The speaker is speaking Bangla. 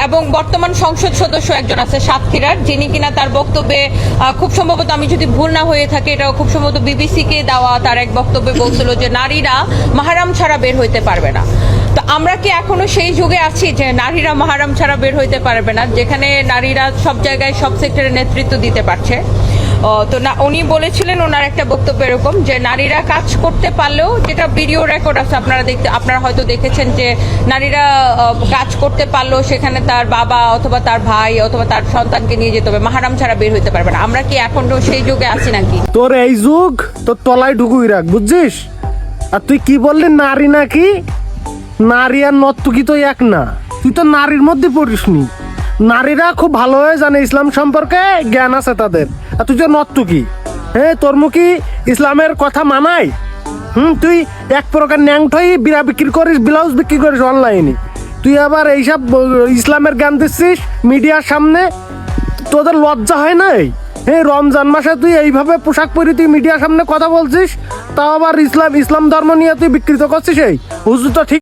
এবং বর্তমান সংসদ সদস্য একজন আছে সাতক্ষীরার, যিনি কিনা তার বক্তব্যে খুব সম্ভবত, আমি যদি ভুল না হয়ে থাকে, এটাও খুব সম্ভবত বিবিসিকে দেওয়া তার এক বক্তব্যে বলছিল যে নারীরা মাহরাম ছাড়া বের হইতে পারবে না। তো আমরা কি এখনো সেই যুগে আছি যে নারীরা মাহরাম ছাড়া বের হইতে পারবে না, যেখানে নারীরা সব জায়গায় সব সেক্টরে নেতৃত্ব দিতে পারছে? তো না, উনি বলেছিলেন ওনার একটা বক্তব্য এরকম যে নারীরা কাজ করতে পারলেও, যেটা ভিডিও রেকর্ড আছে, আপনারা হয়তো দেখেছেন যে নারীরা কাজ করতে পারলেও সেখানে তার বাবা অথবা তার ভাই অথবা তার সন্তানকে নিয়ে যেতে হবে, মাহরাম ছাড়া বের হইতে পারবে না। আমরা কি এখনো সেই যুগে আছি নাকি? তোর এই যুগ তোর তলায় ঢুকুই রাখ, বুঝছিস? আর তুই কি বললি নারী নাকি? নারী আর নর্তকী তো এক না, তুই তো নারীর মধ্যে পড়িসনি। নারীরা খুব ভালো হয়ে জানে ইসলাম সম্পর্কে, জ্ঞান আছে তাদের। আর তুই যে নর্তকী, হ্যাঁ, তোর মুখী ইসলামের কথা মানাই? তুই এক প্রকার ন্যাংঠই বিড়া বিক্রি করিস, ব্লাউজ বিক্রি করিস অনলাইনে। তুই আবার এইসব ইসলামের জ্ঞান দিচ্ছিস মিডিয়ার সামনে, তোদের লজ্জা হয় নাই? হ্যাঁ, রমজান মাসে তুই এইভাবে পোশাক পরে তুই মিডিয়ার সামনে কথা বলছিস, তাও আবার ইসলাম ধর্ম নিয়ে তুই বিকৃত করছিস। এই হুজুর তো ঠিক